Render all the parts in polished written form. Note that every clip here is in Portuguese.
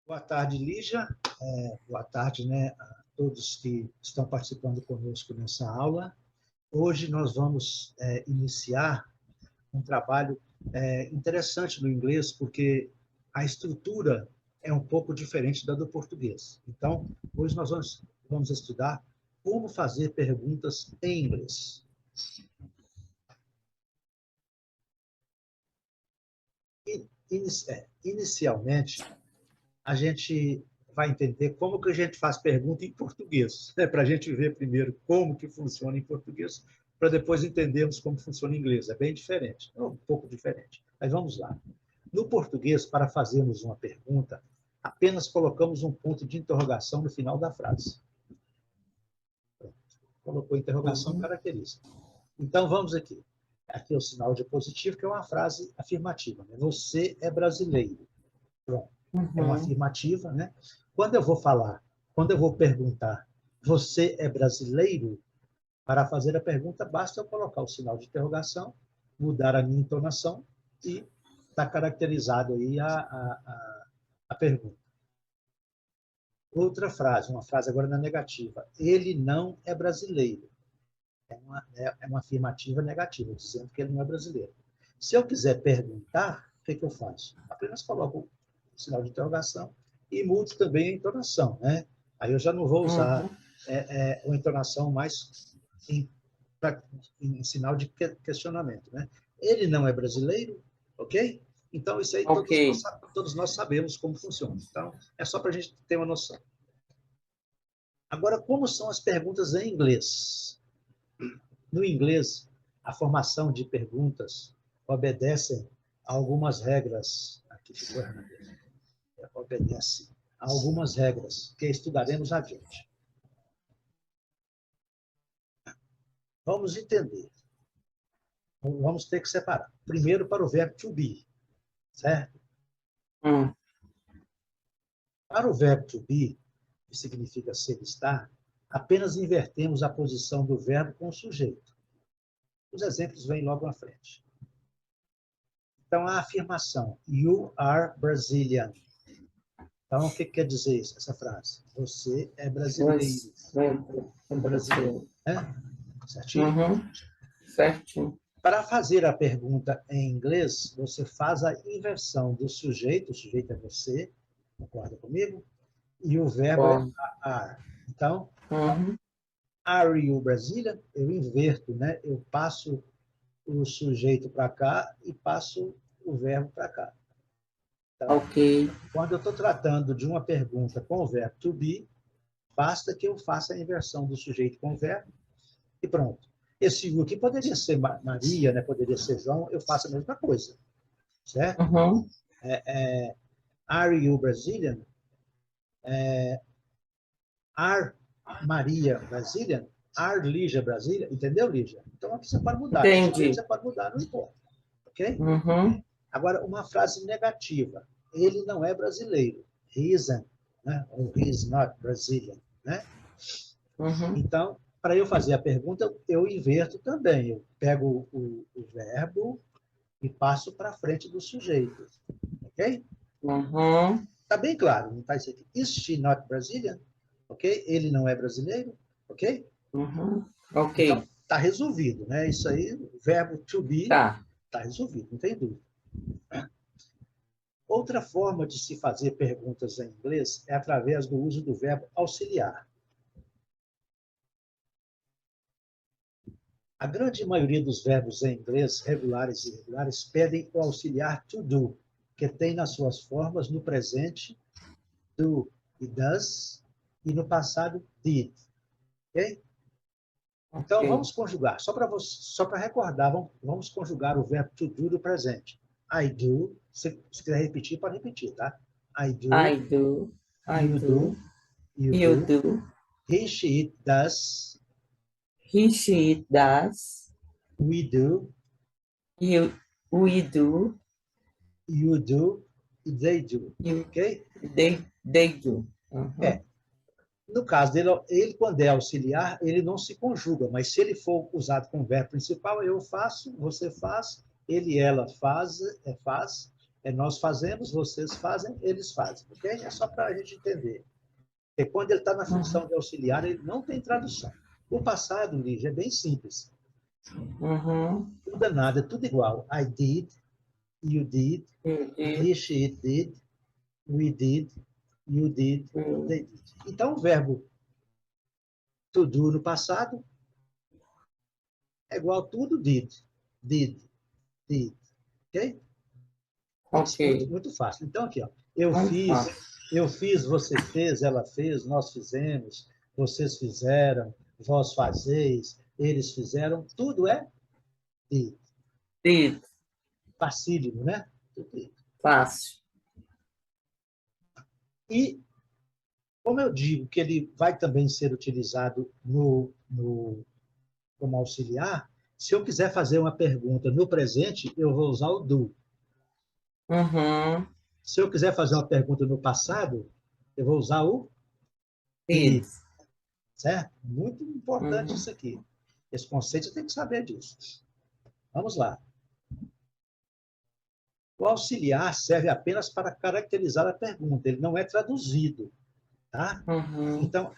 Boa tarde, Lígia. Boa tarde, né, a todos que estão participando conosco nessa aula. Hoje nós vamos iniciar um trabalho interessante no inglês, porque a estrutura é um pouco diferente da do português. Então, hoje nós vamos estudar como fazer perguntas em inglês. Inicialmente, a gente vai entender como que a gente faz pergunta em português, né? Para a gente ver primeiro como que funciona em português, para depois entendermos como funciona em inglês. É bem diferente, é um pouco diferente. Mas vamos lá. No português, para fazermos uma pergunta, apenas colocamos um ponto de interrogação no final da frase. Colocou interrogação característica. Então, vamos aqui. Aqui é o sinal de positivo, que é uma frase afirmativa. Né? Você é brasileiro. Pronto. É uma afirmativa, né? Quando eu vou perguntar, você é brasileiro? Para fazer a pergunta, basta eu colocar o sinal de interrogação, mudar a minha entonação e está caracterizado aí a pergunta. Outra frase, uma frase agora na negativa. Ele não é brasileiro. É uma afirmativa negativa, dizendo que ele não é brasileiro. Se eu quiser perguntar, o que eu faço? Apenas coloco o sinal de interrogação e mudo também a entonação, né? Aí eu já não vou usar uma entonação mais em sinal de questionamento, né? Ele não é brasileiro, ok? Então, isso aí todos nós sabemos como funciona. Então, é só para a gente ter uma noção. Agora, como são as perguntas em inglês? No inglês, a formação de perguntas obedece a algumas regras. Aqui ficou errado. Obedece a algumas regras que estudaremos adiante. Vamos entender. Vamos ter que separar. Primeiro, para o verbo to be, certo? Para o verbo to be, que significa ser, estar, apenas invertemos a posição do verbo com o sujeito. Os exemplos vêm logo à frente. Então, a afirmação, you are Brazilian. Então, o que quer dizer essa frase? Você é brasileiro. Brasileiro. Certinho? Certinho. Para fazer a pergunta em inglês, você faz a inversão do sujeito, o sujeito é você, concorda comigo? E o verbo é are. Então, are you Brazilian? Eu inverto, né? Eu passo o sujeito para cá e passo o verbo para cá. Então, quando eu estou tratando de uma pergunta com o verbo to be, basta que eu faça a inversão do sujeito com o verbo e pronto. Esse you aqui poderia ser Maria, né? Poderia ser João, eu faço a mesma coisa, certo? Are you Brazilian? Are Maria Brazilian? Are Lígia Brasília? Entendeu, Lígia? Então aqui você pode mudar. Entendi. Você pode mudar, não importa. Ok? Agora, uma frase negativa. Ele não é brasileiro. He isn't, né? Ou he is not Brazilian, né? Então, para eu fazer a pergunta, eu inverto também. Eu pego o verbo e passo para frente do sujeito. Ok? Está bem claro, não está isso aqui. Is she not Brazilian? Ok? Ele não é brasileiro? Ok? Ok. Então, está resolvido, né? Isso aí, o verbo to be está resolvido, não tem dúvida. Outra forma de se fazer perguntas em inglês é através do uso do verbo auxiliar. A grande maioria dos verbos em inglês, regulares e irregulares, pedem o auxiliar to do, que tem nas suas formas no presente do e does, e no passado did. Ok? Então, vamos conjugar. Só para recordar, vamos conjugar o verbo to do no presente. I do. Se quiser repetir, pode repetir, tá? I do. I do. You do. You do. He, she, it does. He, she, it does. We do. We do. You do. E they do. Ok? They do. No caso dele, ele, quando é auxiliar, ele não se conjuga, mas se ele for usado como verbo principal, eu faço, você faz, ele, ela faz, É nós fazemos, vocês fazem, eles fazem. Ok? É só para a gente entender. Porque quando ele está na função de auxiliar, ele não tem tradução. O passado, Lígia, é bem simples. Uhum. Não muda nada, é tudo igual. I did, you did, You he, did. she, it did, we did, you did, they did. Então, o verbo to do no passado é igual a tudo did. Did, did. Ok? Ok. Muito, muito fácil. Então, aqui, ó, Muito fácil. eu fiz, você fez, ela fez, nós fizemos, vocês fizeram, vós fazeis, eles fizeram, tudo é did. Did. Facílimo, né? Fácil. E, como eu digo que ele vai também ser utilizado como auxiliar, se eu quiser fazer uma pergunta no presente, eu vou usar o do. Uhum. Se eu quiser fazer uma pergunta no passado, eu vou usar o Did. did. Certo? Muito importante Uhum. isso aqui. Esse conceito você tem que saber disso. Vamos lá. O auxiliar serve apenas para caracterizar a pergunta, ele não é traduzido. Tá? Uhum. Então,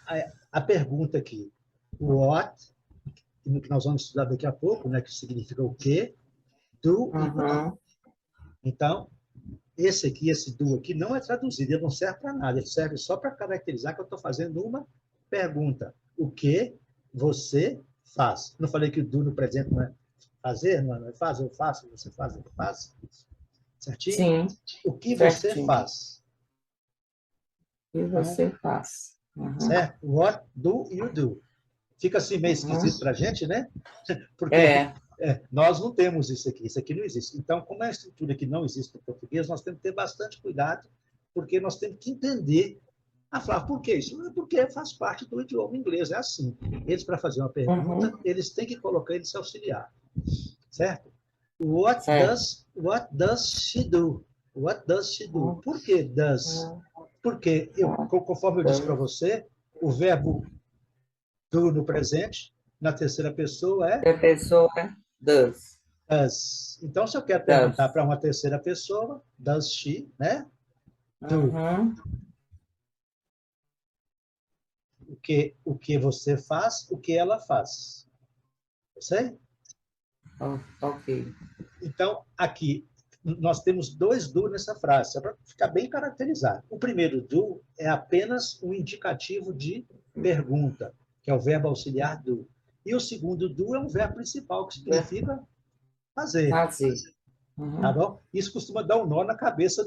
a pergunta aqui, what, que nós vamos estudar daqui a pouco, né, que significa o quê, do e what. Uhum. Então, esse aqui, esse do aqui, não é traduzido, ele não serve para nada, ele serve só para caracterizar que eu estou fazendo uma pergunta. O que você faz? Não falei que o do no presente não é fazer, não é faz, eu faço, você faz, eu faço. Certinho? Sim, O que você certinho. faz? E Então, você faz. Uhum. certo? What do you do? Fica assim meio Uhum. esquisito para a gente, né? Porque É. nós não temos isso aqui não existe. Então, como é uma estrutura que não existe no português, nós temos que ter bastante cuidado, porque nós temos que entender. Ah, Flávio, por que isso? Porque faz parte do idioma inglês, é assim. Eles, para fazer uma pergunta, Uhum. eles têm que colocar ele se auxiliar, certo? Certo. What does she do? What does she do? Uhum. Por que does? Porque, conforme eu disse para você, o verbo do no presente, na terceira pessoa, é A pessoa does. does. Então, se eu quero perguntar Does. para uma terceira pessoa, does she, né? Do. Uhum. O que você faz, o que ela faz. Sei? Ok. Então, aqui, nós temos dois do nessa frase, só para ficar bem caracterizado. O primeiro do é apenas um indicativo de pergunta, que é o verbo auxiliar do. E o segundo do é um verbo principal, que significa fazer. Fazer. Tá Uhum. bom? Isso costuma dar um nó na cabeça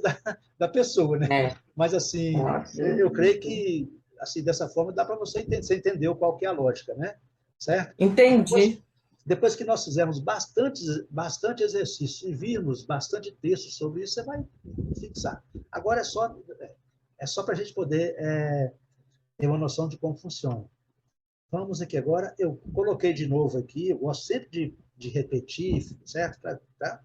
da pessoa, né? É. Mas, assim, eu creio que, assim, dessa forma, dá para você entender qual que é a lógica, né? Certo? Depois, Entendi. depois que nós fizermos bastante exercício e virmos bastante texto sobre isso, você vai fixar. Agora é só para a gente poder ter uma noção de como funciona. Vamos aqui agora, eu coloquei de novo aqui, eu gosto sempre de repetir, certo? Tá?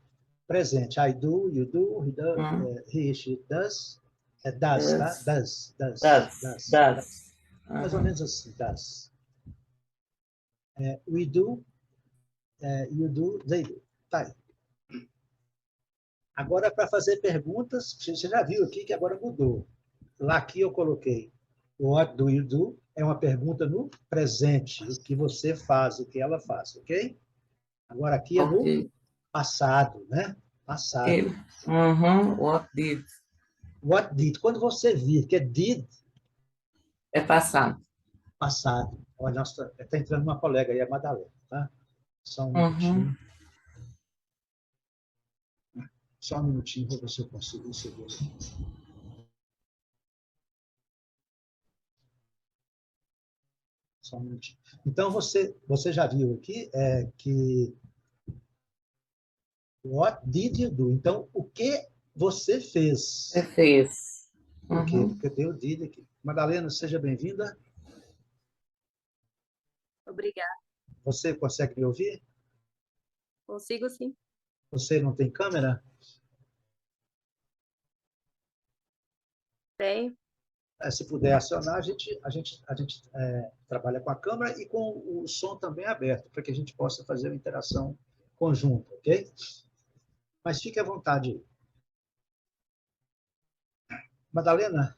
Presente. I do, you do, Hum. he, she does. É does, tá? Does. Does, does, Does. does, does. Does. Mais ou Uhum. menos assim, does. We do, you do, they do. Tá aí. Agora, para fazer perguntas, você já viu aqui que agora mudou. Lá aqui eu coloquei what do you do? É uma pergunta no presente, o que você faz, o que ela faz, ok? Agora aqui é no Ok. passado, né? Passado. Ele. Uhum. What did? What did? Quando você vir que é did, É passado. passado. Olha, está entrando uma colega aí, a Madalena, tá? Só um Uhum. minutinho. Só um minutinho, vou ver se eu consigo seguir aqui. Só um minutinho. Então, você já viu aqui que what did you do? Então, o que você Você fez? fez. Por quê? Uhum. Porque tem o did aqui. Madalena, seja bem-vinda. Obrigada. Você consegue me ouvir? Consigo sim. Você não tem câmera? Tenho. Se puder acionar, a gente trabalha com a câmera e com o som também aberto, para que a gente possa fazer uma interação conjunta, ok? Mas fique à vontade. Madalena?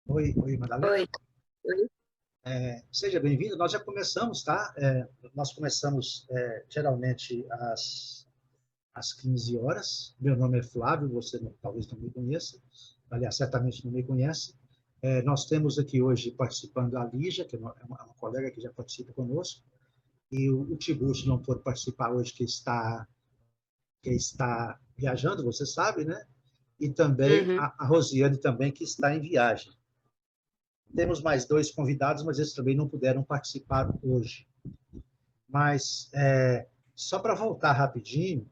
Oi, Madalena. Oi. Oi. Seja bem-vindo. Nós já começamos, tá? Nós começamos geralmente às 15 horas. Meu nome é Flávio, você talvez não me conheça. Aliás, certamente não me conhece. Nós temos aqui hoje participando a Lígia, que é uma colega que já participa conosco, e o Tiburcio não pôde participar hoje, que está viajando, você sabe, né? E também Uhum. a Rosiane também, que está em viagem. Temos mais 2 convidados, mas eles também não puderam participar hoje. Mas, só para voltar rapidinho,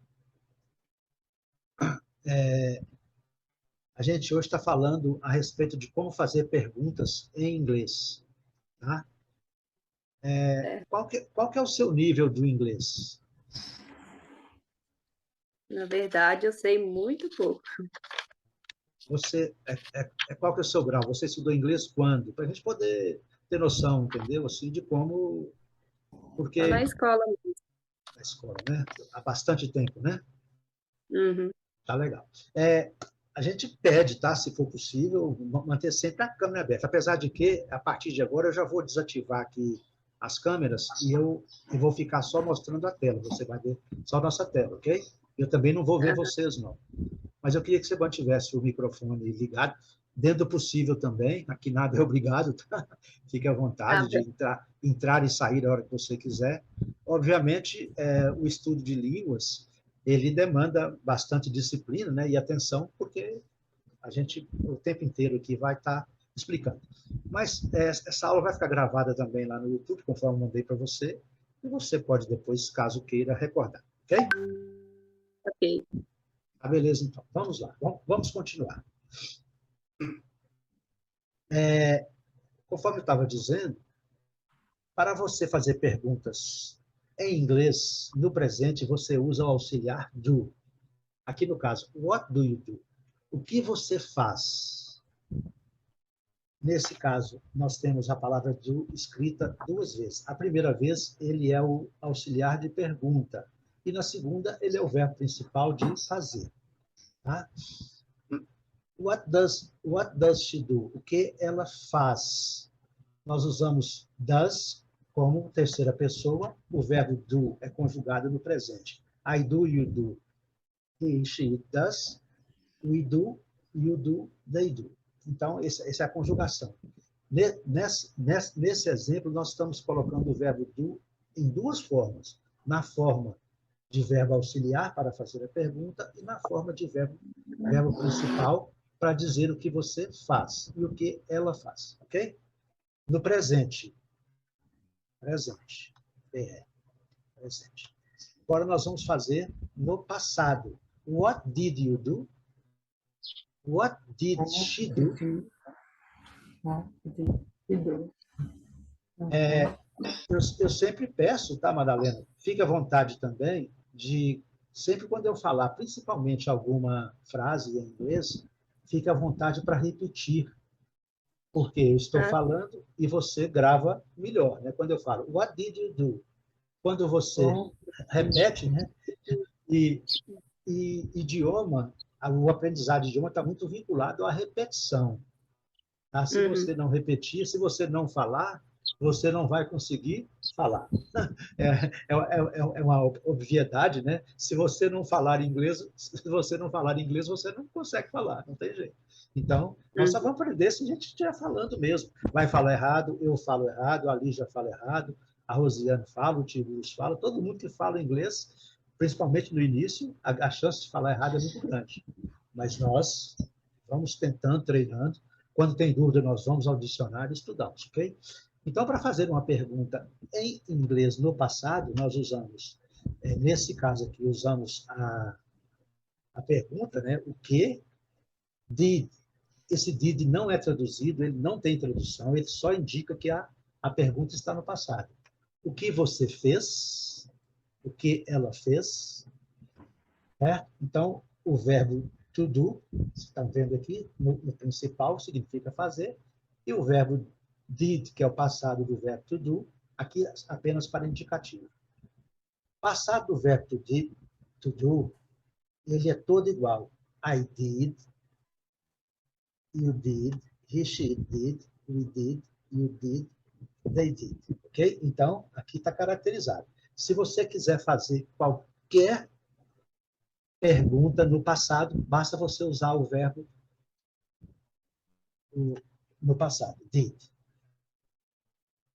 a gente hoje está falando a respeito de como fazer perguntas em inglês. Tá? Qual que é o seu nível do inglês? Na verdade, eu sei muito pouco. Qual que é o seu grau? Você estudou inglês quando? Para a gente poder ter noção, entendeu? Assim, de como... Só na Porque escola. na escola, né? Há bastante tempo, né? Uhum. Tá legal. A gente pede, tá? Se for possível, manter sempre a câmera aberta. Apesar de que, a partir de agora, eu já vou desativar aqui as câmeras e eu vou ficar só mostrando a tela. Você vai ver só a nossa tela, ok? Eu também não vou ver vocês, não. Mas eu queria que você mantivesse o microfone ligado, dentro do possível também. Aqui nada é obrigado, tá? Fique à vontade de entrar e sair a hora que você quiser. Obviamente, o estudo de línguas ele demanda bastante disciplina, né, e atenção, porque a gente o tempo inteiro aqui vai estar explicando. Mas essa aula vai ficar gravada também lá no YouTube, conforme eu mandei para você, e você pode depois, caso queira, recordar, ok? Ok. Tá, beleza, então. Vamos lá, vamos continuar. Conforme eu estava dizendo, para você fazer perguntas em inglês, no presente, você usa o auxiliar do. Aqui no caso, what do you do? O que você faz? Nesse caso, nós temos a palavra do escrita 2 vezes. A primeira vez, ele é o auxiliar de pergunta. E na segunda, ele é o verbo principal de fazer. Tá? What does she do? O que ela faz? Nós usamos does como terceira pessoa. O verbo do é conjugado no presente. I do, you do. He, she, it does. We do, you do, they do. Então, essa é a conjugação. Nesse exemplo, nós estamos colocando o verbo do em 2 formas. Na forma de verbo auxiliar, para fazer a pergunta, e na forma de verbo principal, para dizer o que você faz e o que ela faz. Ok? No presente. Presente. Presente. Agora nós vamos fazer no passado. What did you do? What did she do? Eu sempre peço, tá, Madalena? Fique à vontade também de, sempre quando eu falar, principalmente alguma frase em inglês, fique à vontade para repetir, porque eu estou falando e você grava melhor, né? Quando eu falo, what did you do? Quando você repete, né? E idioma, o aprendizado de idioma está muito vinculado à repetição. Tá? Se você não repetir, se você não falar, você não vai conseguir falar. É uma obviedade, né? Se você não falar inglês, você não consegue falar, não tem jeito. Então, nós só vamos aprender se a gente estiver falando mesmo. Vai falar errado, eu falo errado, a Lígia fala errado, a Rosiane fala, o Tiburcio fala, todo mundo que fala inglês, principalmente no início, a chance de falar errado é muito grande. Mas nós vamos tentando, treinando. Quando tem dúvida, nós vamos ao dicionário e estudamos, ok? Então, para fazer uma pergunta em inglês no passado, nós usamos, nesse caso aqui, usamos a pergunta, né? O que? Did. Esse did não é traduzido, ele não tem tradução, ele só indica que a pergunta está no passado. O que você fez? O que ela fez? Então, o verbo to do, vocês estão vendo aqui, no principal, significa fazer, e o verbo did, que é o passado do verbo to do, aqui apenas para indicativo. Passado do verbo to do, ele é todo igual. I did, you did, he, she did, we did, you did, they did. Ok? Então, aqui está caracterizado. Se você quiser fazer qualquer pergunta no passado, basta você usar o verbo no passado, did.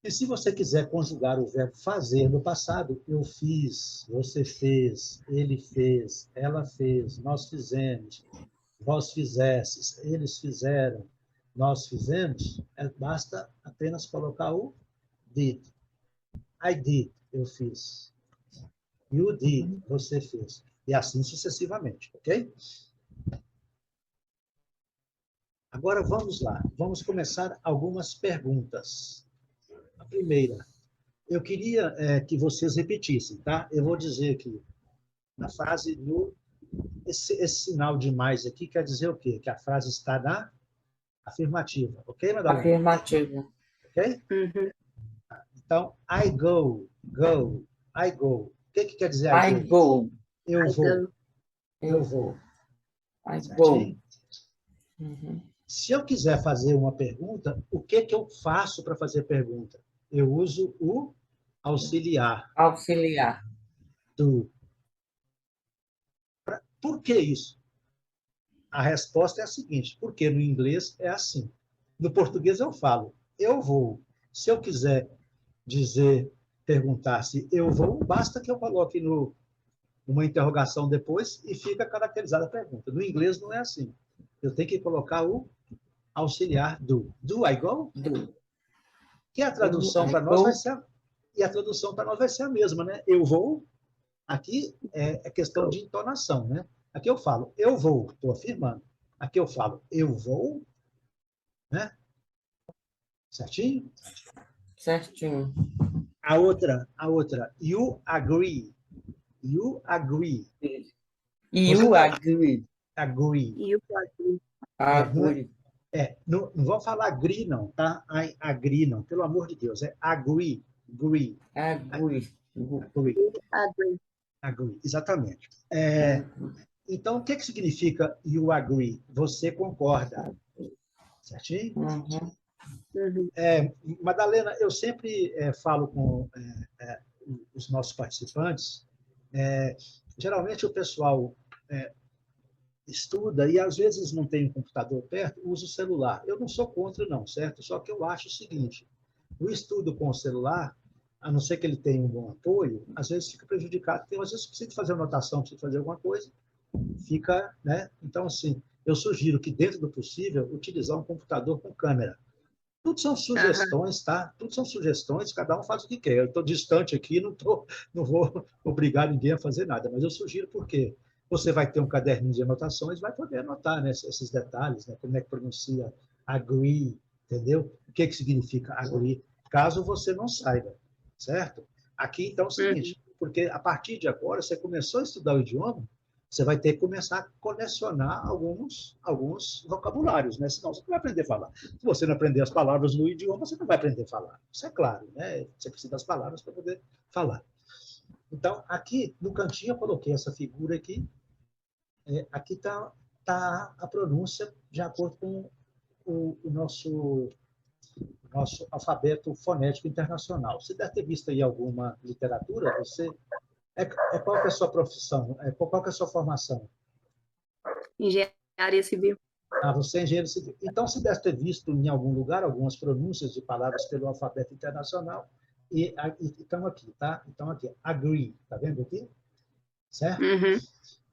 E se você quiser conjugar o verbo fazer no passado, eu fiz, você fez, ele fez, ela fez, nós fizemos, vós fizestes, eles fizeram, nós fizemos, basta apenas colocar o did. I did, eu fiz. You did, você fez. E assim sucessivamente, ok? Agora vamos lá, vamos começar algumas perguntas. A primeira, eu queria que vocês repetissem, tá? Eu vou dizer aqui, na frase no... Esse sinal de mais aqui quer dizer o quê? Que a frase está na afirmativa, ok, Madalena? Afirmativa. Ok? Uhum. Então, I go, go, I go. O que quer dizer I I go? go. Eu I vou, go. eu vou. I go. Certinho? Uhum. Se eu quiser fazer uma pergunta, o que eu faço para fazer pergunta? Eu uso o auxiliar, Auxiliar. do. Por que isso? A resposta é a seguinte, porque no inglês é assim. No português eu falo, eu vou. Se eu quiser dizer, perguntar se eu vou, basta que eu coloque uma interrogação depois e fica caracterizada a pergunta. No inglês não é assim. Eu tenho que colocar o auxiliar do. Do I go? Do. Que a tradução I para nós go. vai ser e a tradução para nós vai ser a mesma, né? Eu vou. Aqui é questão de entonação, né? Aqui eu falo eu vou, estou afirmando. Aqui eu falo eu vou, né? Certinho? Certinho. A outra, you agree. You agree. You agree. Agree. E o próximo? Agree. Não vou falar agree, não, tá? Agree, não. Pelo amor de Deus. É agree. Agree. Agree. Agree. Agree. Agree. Exatamente. Então, o que significa you agree? Você concorda. Certinho? Uhum. Uhum. Madalena, eu sempre falo com os nossos participantes, geralmente o pessoal estuda e às vezes não tem um computador perto, usa o celular. Eu não sou contra, não, certo? Só que eu acho o seguinte, o estudo com o celular, a não ser que ele tenha um bom apoio, às vezes fica prejudicado, porque às vezes precisa fazer anotação, precisa fazer alguma coisa, fica, né? Então, assim, eu sugiro que, dentro do possível, utilizar um computador com câmera. Tudo são sugestões, tá? Tudo são sugestões, cada um faz o que quer. Eu estou distante aqui, não vou obrigar ninguém a fazer nada, mas eu sugiro porque você vai ter um caderninho de anotações, vai poder anotar, né, esses detalhes, né, como é que pronuncia agree, entendeu? O que significa agree, caso você não saiba, certo? Aqui, então, é o seguinte, porque a partir de agora, você começou a estudar o idioma, você vai ter que começar a colecionar alguns vocabulários, né? Senão você não vai aprender a falar. Se você não aprender as palavras no idioma, você não vai aprender a falar. Isso é claro, né? Você precisa das palavras para poder falar. Então, aqui no cantinho eu coloquei essa figura aqui. Aqui está a pronúncia de acordo com o nosso alfabeto fonético internacional. Você deve ter visto aí alguma literatura? Você qual que é a sua profissão? Qual que é a sua formação? Engenharia civil. Você é engenheiro civil. Então, você deve ter visto em algum lugar algumas pronúncias de palavras pelo alfabeto internacional e estão aqui, tá? Então, aqui, agree, tá vendo aqui? Certo? Uhum.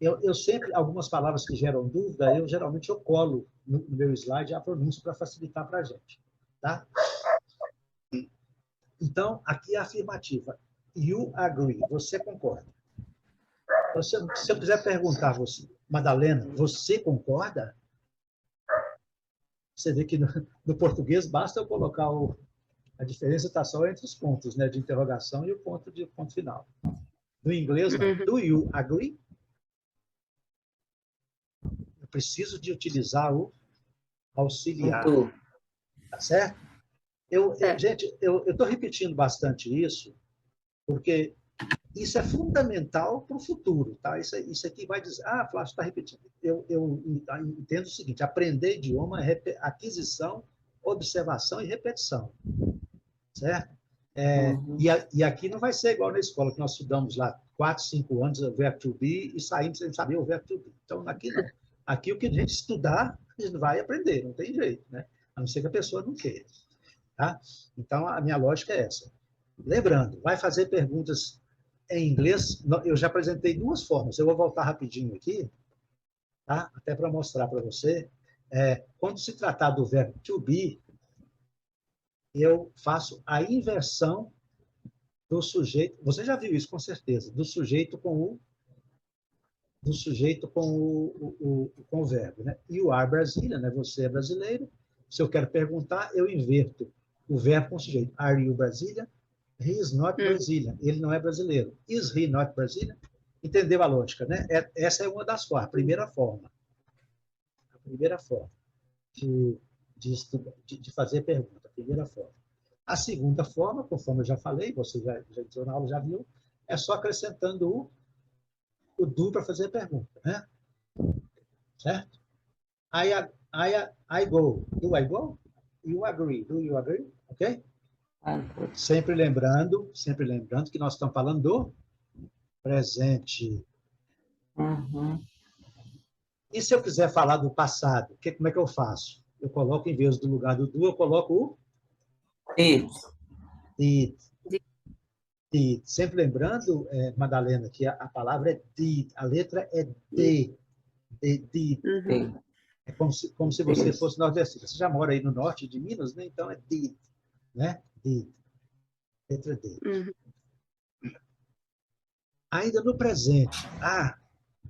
Eu sempre, algumas palavras que geram dúvida, geralmente eu colo no meu slide a pronúncia para facilitar para a gente, tá? Então, aqui é a afirmativa. You agree, você concorda. Se eu quiser perguntar a você, Madalena, você concorda? Você vê que no português basta eu colocar a diferença está só entre os pontos, né, de interrogação e o ponto final. No inglês, não. Do you agree? Eu preciso de utilizar o auxiliar. Tá certo? Gente, eu estou repetindo bastante isso, porque Isso é fundamental para o futuro, tá? Isso aqui vai dizer, Flávio, está repetindo. Eu entendo o seguinte: aprender idioma é aquisição, observação e repetição, certo? E aqui não vai ser igual na escola, que nós estudamos lá 4, 5 anos o verbo to be e saímos sem saber o verbo to be. Então, aqui não. Aqui o que a gente estudar, a gente vai aprender, não tem jeito, né? A não ser que a pessoa não queira. Tá? Então, a minha lógica é essa. Lembrando, vai fazer perguntas em inglês. Eu já apresentei 2 formas. Eu vou voltar rapidinho aqui, tá? Até para mostrar para você. Quando se tratar do verbo to be, eu faço a inversão do sujeito. Você já viu isso, com certeza. Do sujeito com o verbo, né? You are Brazilian, né? Você é brasileiro. Se eu quero perguntar, eu inverto o verbo com o sujeito. Are you Brazilian? He is not Brazilian. Ele não é brasileiro. Is he not Brazilian? Entendeu a lógica, né? Essa é uma das formas, a primeira forma. A primeira forma de fazer pergunta, a primeira forma. A segunda forma, conforme eu já falei, você já entrou na aula, já viu, é só acrescentando o do para fazer a pergunta, né? Certo? I go. Do I go? You agree. Do you agree? Ok? Sempre lembrando que nós estamos falando do presente. E se eu quiser falar do passado, como é que eu faço? Eu coloco, em vez do lugar do eu coloco o It. Did. Sempre lembrando, Madalena, que a palavra é did, a letra é D. Did. É como se você fosse nordestino. Você já mora aí no norte de Minas, né? Então é did, né? Did. Letra D. Ainda no presente.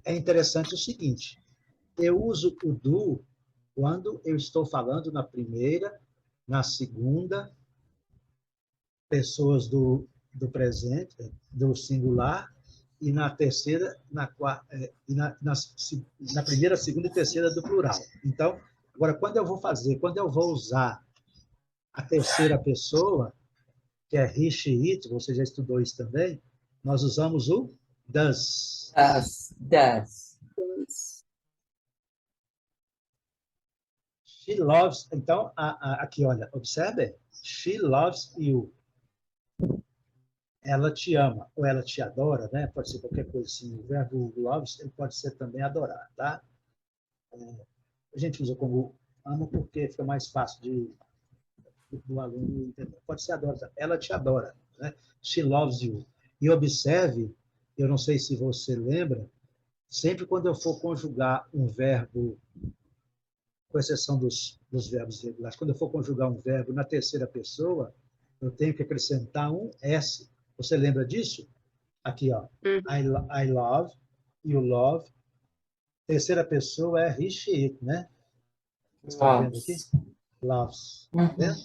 É interessante o seguinte. Eu uso o do quando eu estou falando na primeira, na segunda, pessoas do presente, do singular, e na terceira, na primeira, segunda e terceira do plural. Então, agora, quando eu vou usar a terceira pessoa, que é he, she, it, você já estudou isso também, nós usamos o does. Does. She loves, então, aqui, olha, observe, she loves you. Ela te ama, ou ela te adora, né? Pode ser qualquer coisa assim. O verbo loves, ele pode ser também adorar, tá? A gente usa como ama porque fica mais fácil do aluno entender. Pode ser adora, ela te adora, né? She loves you. E observe, eu não sei se você lembra, sempre quando eu for conjugar um verbo, com exceção dos verbos regulares, quando eu for conjugar um verbo na terceira pessoa, eu tenho que acrescentar um S. Você lembra disso? Aqui, ó. I love, you love. Terceira pessoa é he, she, it, né? Você está vendo aqui? Loves. Tá vendo?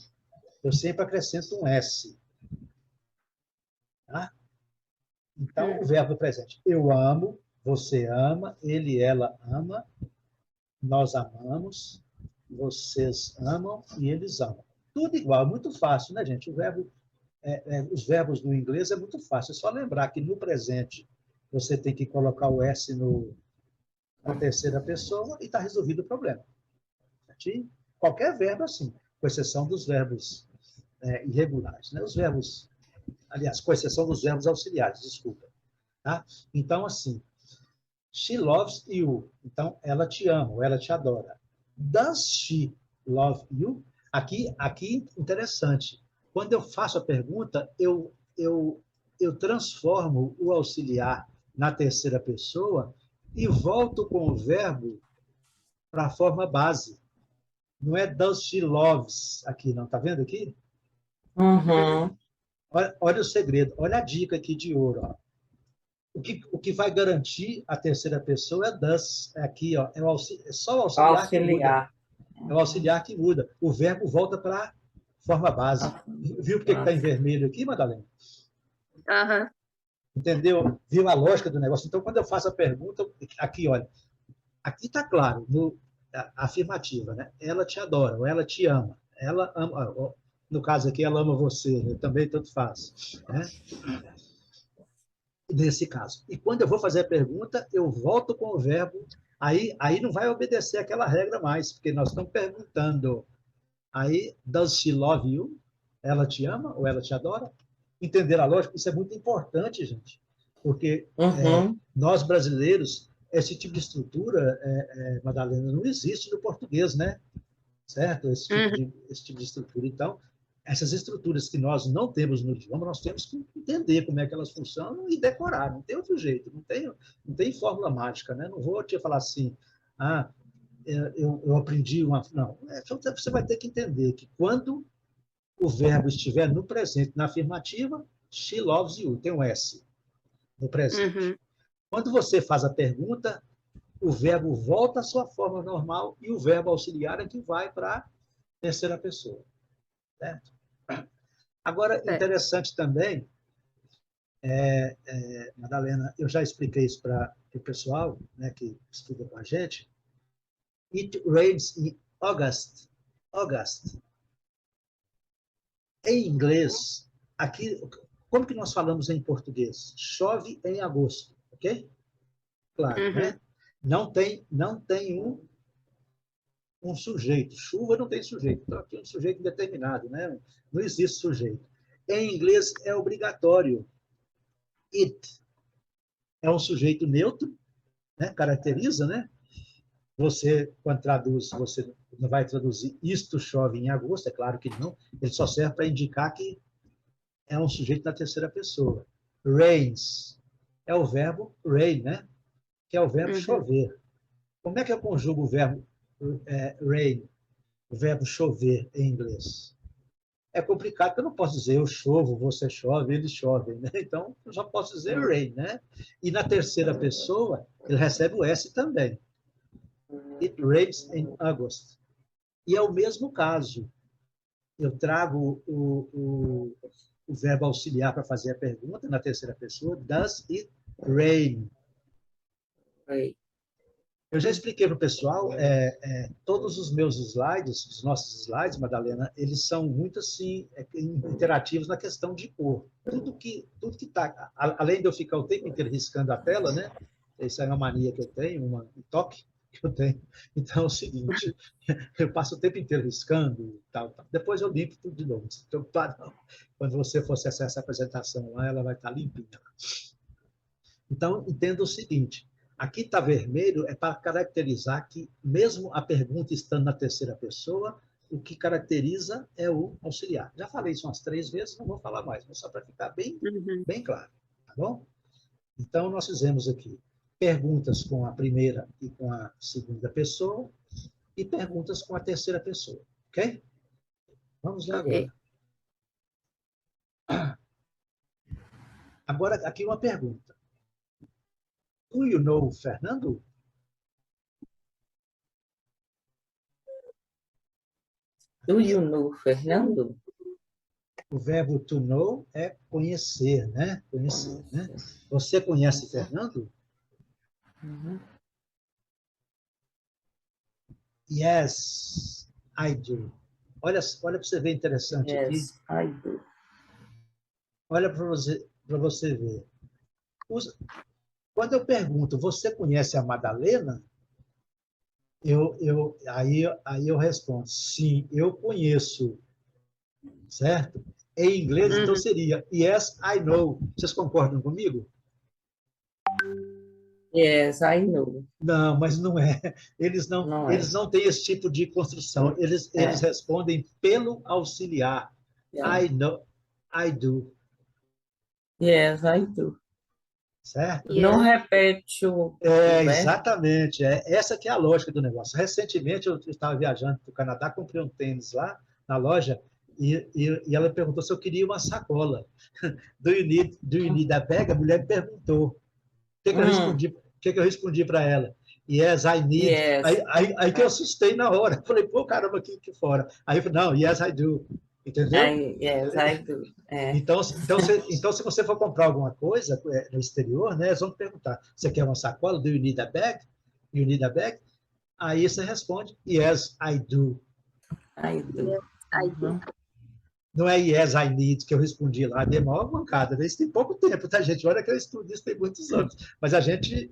Eu sempre acrescento um S. Tá? Então, o verbo presente. Eu amo, você ama, ele, ela ama, nós amamos, vocês amam e eles amam. Tudo igual, muito fácil, né, gente? Os verbos do inglês é muito fácil. É só lembrar que no presente você tem que colocar o S na terceira pessoa e está resolvido o problema. Certinho? Qualquer verbo assim, com exceção dos verbos irregulares. Né? Os verbos, aliás, com exceção dos verbos auxiliares, desculpa. Tá? Então, assim, she loves you. Então, ela te ama, ou ela te adora. Does she love you? Aqui interessante. Quando eu faço a pergunta, eu transformo o auxiliar na terceira pessoa e volto com o verbo para a forma base. Não é does she loves aqui, não. Está vendo aqui? Olha o segredo, olha a dica aqui de ouro. Ó. O que vai garantir a terceira pessoa é does. Aqui, ó, é só o auxiliar que muda. É o auxiliar que muda. O verbo volta para a forma base. Viu porque está em vermelho aqui, Madalena? Entendeu? Viu a lógica do negócio? Então, quando eu faço a pergunta, aqui, olha, aqui está claro, a afirmativa, né? Ela te adora, ou ela te ama. Ela ama, no caso aqui, ela ama você, também tanto faz. Né? nesse caso. E quando eu vou fazer a pergunta, eu volto com o verbo, aí não vai obedecer aquela regra mais, porque nós estamos perguntando. Aí, does she love you? Ela te ama ou ela te adora? Entender a lógica, isso é muito importante, gente, porque nós brasileiros, esse tipo de estrutura, Madalena, não existe no português, né? Certo? Esse tipo de estrutura. Então, essas estruturas que nós não temos no idioma, nós temos que entender como é que elas funcionam e decorar. Não tem outro jeito, não tem fórmula mágica, né? Não vou te falar assim, eu aprendi uma... Não, você vai ter que entender que quando o verbo estiver no presente, na afirmativa, she loves you, tem um S no presente. Quando você faz a pergunta, o verbo volta à sua forma normal e o verbo auxiliar é que vai para a terceira pessoa. Certo? Agora, interessante também, Madalena, eu já expliquei isso para o pessoal, né, que estuda com a gente. It rains in August. August. Em inglês, aqui, como que nós falamos em português? Chove em agosto, ok? Claro, né? Não tem um sujeito. Chuva não tem sujeito. Então, aqui é um sujeito indeterminado, né? Não existe sujeito. Em inglês, é obrigatório. It é um sujeito neutro, né? Caracteriza, né? Você, quando traduz, você não vai traduzir isto chove em agosto, é claro que não. Ele só serve para indicar que é um sujeito da terceira pessoa. Rains é o verbo rain, né? Que é o verbo chover. Como é que eu conjugo o verbo rain, o verbo chover em inglês? É complicado, porque eu não posso dizer eu chovo, você chove, eles chovem, né? Então, eu só posso dizer rain, né? E na terceira pessoa, ele recebe o S também. It rains in August. E é o mesmo caso. Eu trago o verbo auxiliar para fazer a pergunta na terceira pessoa. Does it rain? Eu já expliquei para o pessoal, todos os meus slides, os nossos slides, Madalena, eles são muito assim, interativos na questão de cor. Tudo que está, além de eu ficar o tempo inteiro riscando a tela, né? Isso é uma mania que eu tenho, um toque que eu tenho. Então é o seguinte, eu passo o tempo inteiro riscando, tal. Depois eu limpo tudo de novo. Não se preocupar, não. Quando você for acessar essa apresentação lá, ela vai estar limpinha. Então, entenda o seguinte, aqui está vermelho é para caracterizar que, mesmo a pergunta estando na terceira pessoa, o que caracteriza é o auxiliar. Já falei isso umas 3 vezes, não vou falar mais, mas só para ficar bem claro. Tá bom? Então, nós fizemos aqui perguntas com a primeira e com a segunda pessoa e perguntas com a terceira pessoa. Ok? Vamos lá agora. Agora, aqui uma pergunta. Do you know Fernando? Do you know Fernando? O verbo to know é conhecer, né? Conhecer, né? Você conhece Fernando? Yes, I do. Olha para você ver interessante aqui. Yes, I do. Olha para você ver. Quando eu pergunto, você conhece a Madalena? Aí eu respondo, sim, eu conheço. Certo? Em inglês, então, seria yes, I know. Vocês concordam comigo? Yes, I know. Não, mas não é. Eles Não não têm esse tipo de construção. Eles respondem pelo auxiliar. I know, I do. Yes, I do. Certo? Não repete o verbo. Exatamente. Essa que é a lógica do negócio. Recentemente, eu estava viajando para o Canadá, comprei um tênis lá na loja e ela perguntou se eu queria uma sacola. Do you need a bag? A mulher me perguntou. O que eu respondi para ela? Yes, I need. Yes. Aí que eu assustei na hora. Falei, pô, caramba, aqui fora. Aí eu falei, não, yes, I do. Entendeu? Yes, I do. Então, se você for comprar alguma coisa no exterior, né, eles vão te perguntar, você quer uma sacola? Do you need a bag? You need a bag? Aí você responde, yes, I do. I do. Yes, I do. Não é yes, I need, que eu respondi lá, de maior mancada. Né? Isso tem pouco tempo, tá, gente? Olha que eu estudo isso tem muitos anos. Mas a gente,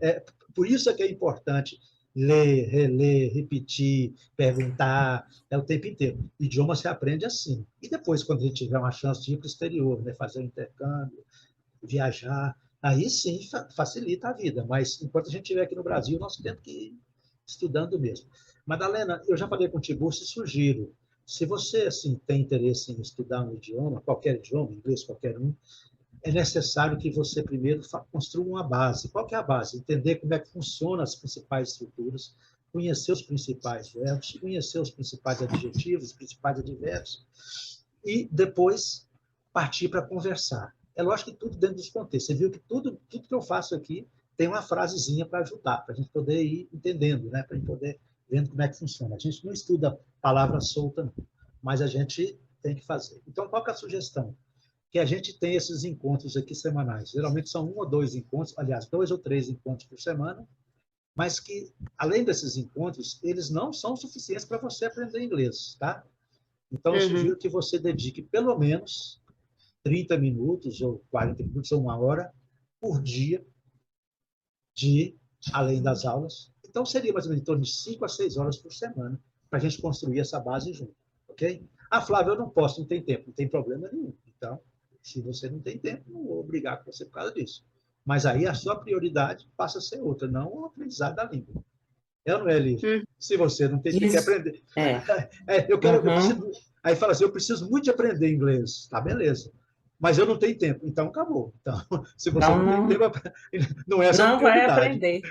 por isso é que é importante ler, reler, repetir, perguntar, o tempo inteiro. Idioma se aprende assim. E depois, quando a gente tiver uma chance de ir para o exterior, né, fazer um intercâmbio, viajar, aí sim facilita a vida. Mas enquanto a gente estiver aqui no Brasil, nós temos que ir estudando mesmo. Madalena, eu já falei contigo, te sugiro, se você assim, tem interesse em estudar um idioma, qualquer idioma, inglês, qualquer um, é necessário que você primeiro construa uma base. Qual que é a base? Entender como é que funcionam as principais estruturas, conhecer os principais verbos, conhecer os principais adjetivos, os principais advérbios, e depois partir para conversar. É lógico que tudo dentro dos contextos. Você viu que tudo que eu faço aqui tem uma frasezinha para ajudar, para a gente poder ir entendendo, né? Para a gente poder vendo como é que funciona. A gente não estuda palavra solta, não, mas a gente tem que fazer. Então, qual que é a sugestão? Que a gente tem esses encontros aqui semanais. Geralmente são 1 ou 2 encontros, aliás, 2 ou 3 encontros por semana, mas que, além desses encontros, eles não são suficientes para você aprender inglês, tá? Então, eu sugiro que você dedique pelo menos 30 minutos, ou 40 minutos, ou 1 hora, por dia, além das aulas. Então, seria mais ou menos em torno de 5 a 6 horas por semana, para a gente construir essa base junto, ok? Ah, Flávio, eu não posso, não tem tempo. Não tem problema nenhum. Então, se você não tem tempo, não vou obrigar com você por causa disso. Mas aí a sua prioridade passa a ser outra, não o aprendizado da língua. É ou não é, Lígia? Se você não tem, tem que aprender. Eu preciso, aí fala assim, eu preciso muito de aprender inglês. Tá, beleza. Mas eu não tenho tempo. Então, acabou. Então, se você não tem tempo, não é essa a prioridade.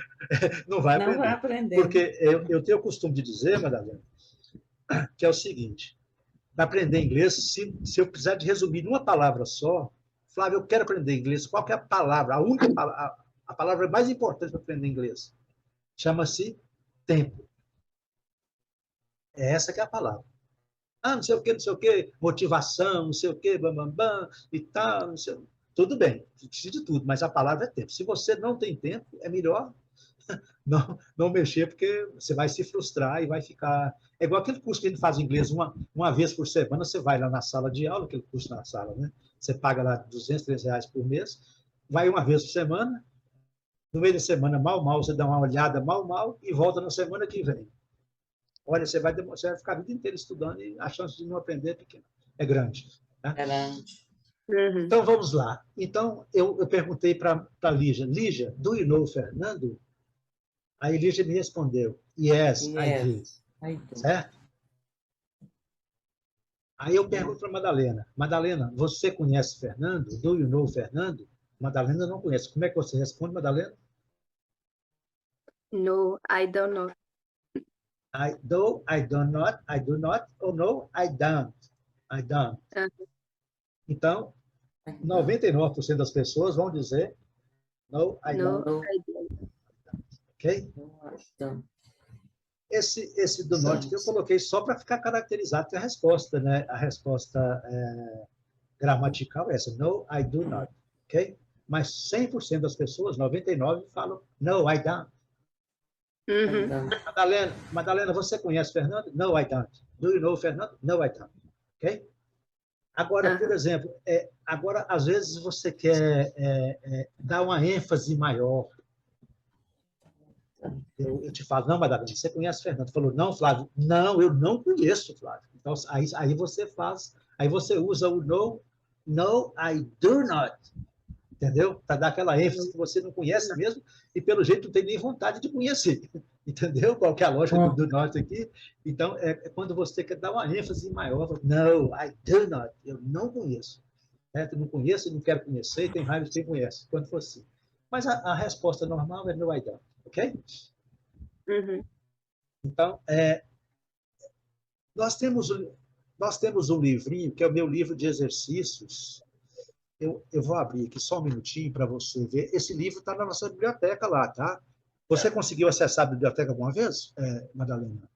Não vai aprender. Porque eu tenho o costume de dizer, Madalena, que é o seguinte, para aprender inglês, se eu precisar de resumir numa palavra só, Flávio, eu quero aprender inglês, qual que é a palavra, a única palavra, a palavra mais importante para aprender inglês? Chama-se tempo. É essa que é a palavra. Ah, não sei o que, motivação, não sei o que, bam, e tal, não sei. Tudo bem, precisa de tudo, mas a palavra é tempo. Se você não tem tempo, é melhor não mexer, porque você vai se frustrar e vai ficar... É igual aquele curso que a gente faz em inglês uma vez por semana, você vai lá na sala de aula, aquele curso na sala, né? Você paga lá 200, 300 reais por mês, vai uma vez por semana, no meio da semana, mal, você dá uma olhada, mal, e volta na semana que vem. Olha, você vai ficar a vida inteira estudando e a chance de não aprender é pequena, é grande. Tá? Então, vamos lá. Então, eu perguntei para a Lígia, do you know Fernando? Aí a Lígia me respondeu, yes, I do. Certo? Aí eu pergunto para Madalena, você conhece Fernando? Do you know Fernando? Madalena não conhece. Como é que você responde, Madalena? No, I don't know. I do not, ou no, I don't. Então, 99% das pessoas vão dizer no, I don't. Ok? Esse do not que eu coloquei só para ficar caracterizado, que é a resposta, né? A resposta gramatical é essa, no, I do not. Ok? Mas 100% das pessoas, 99%, falam no, I don't. Madalena, você conhece Fernando? No, I don't. Do you know Fernando? No, I don't. Ok? Agora, por exemplo, agora às vezes você quer dar uma ênfase maior. Eu te falo, não, Madalena, você conhece Fernando? Falou, não, Flávio. Não, eu não conheço, Flávio. Então, aí você usa o no, I do not. Entendeu? Para dar aquela ênfase que você não conhece mesmo e, pelo jeito, não tem nem vontade de conhecer. Entendeu? Qual que é a lógica do not aqui? Então, é quando você quer dar uma ênfase maior. No, I do not. Eu não conheço. Eu não conheço, não quero conhecer, e tem raiva de quem conhece, quando for assim. Mas a resposta normal é no, I don't. Ok? Então, nós temos um livrinho, que é o meu livro de exercícios. Eu vou abrir aqui só um minutinho para você ver. Esse livro está na nossa biblioteca lá, tá? Você conseguiu acessar a biblioteca alguma vez, Madalena?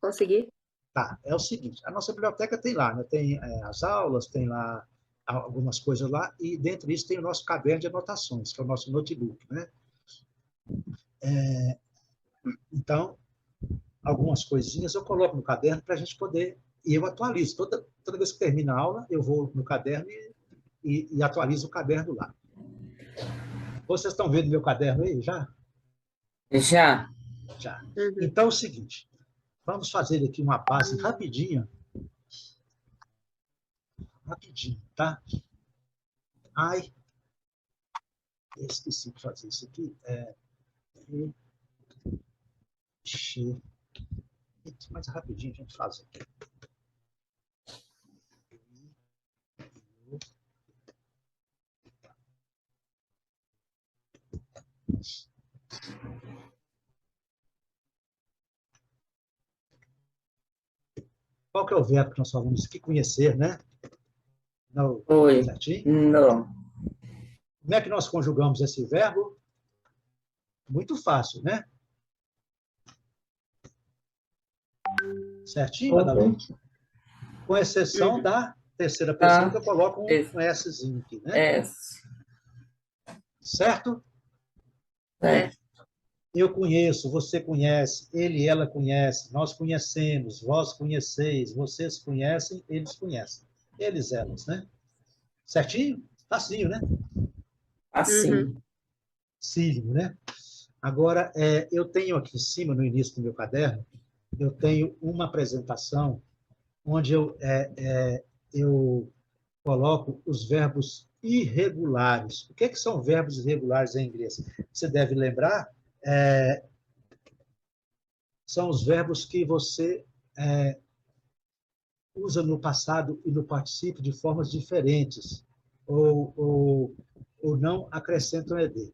Consegui. Tá, é o seguinte, a nossa biblioteca tem lá, né? Tem as aulas, tem lá algumas coisas lá, e dentro disso tem o nosso caderno de anotações, que é o nosso notebook, né? Então, algumas coisinhas eu coloco no caderno para a gente poder E eu atualizo. Toda vez que termina a aula, eu vou no caderno e atualizo o caderno lá. Vocês estão vendo meu caderno aí já? Já. Já. Uhum. Então, é o seguinte. Vamos fazer aqui uma base rapidinha. Rapidinho, tá? Ai, eu esqueci de fazer isso aqui. Mas rapidinho a gente faz aqui. Qual que é o verbo que nós falamos aqui? Conhecer, né? Não, Oi. certinho? Não. Como é que nós conjugamos esse verbo? Muito fácil, né? Certinho, Madalena? Com exceção da terceira pessoa, que eu coloco um Szinho aqui, né? S. Certo? É. Eu conheço, você conhece, ele e ela conhece, nós conhecemos, vós conheceis, vocês conhecem, eles conhecem. Eles, elas, né? Certinho? Facinho, né? Assim. Cílio, né? Agora, eu tenho aqui em cima, no início do meu caderno, eu tenho uma apresentação onde eu coloco os verbos irregulares. O que são verbos irregulares em inglês? Você deve lembrar, são os verbos que você usa no passado e no particípio de formas diferentes, ou não acrescentam ed.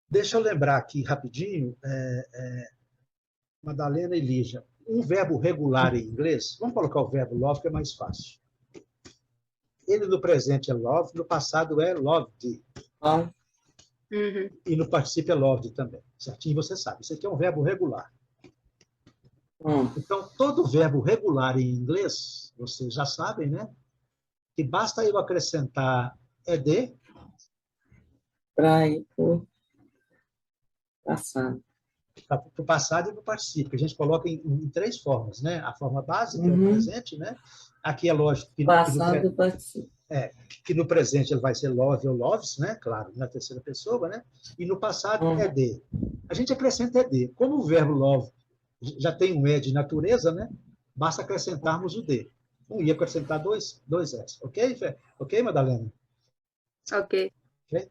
Deixa eu lembrar aqui rapidinho, Madalena e Lígia, um verbo regular em inglês, vamos colocar o verbo love, que é mais fácil. Ele no presente é love, no passado é loved. Ó. E no particípio é loved também. Certinho? Você sabe. Isso aqui é um verbo regular. Então, todo verbo regular em inglês, vocês já sabem, né? Que basta eu acrescentar ed. Para ir para passado. Para o passado e para o particípio, que a gente coloca em três formas, né? A forma base, que é o presente, né? Aqui é lógico Passado, particípio. que no presente ele vai ser love ou loves, né? Claro, na terceira pessoa, né? E no passado, ed. A gente acrescenta ed. Como o verbo love já tem um e de natureza, né? Basta acrescentarmos o d. Ia acrescentar dois s. Ok, ok, Madalena? Ok. Okay?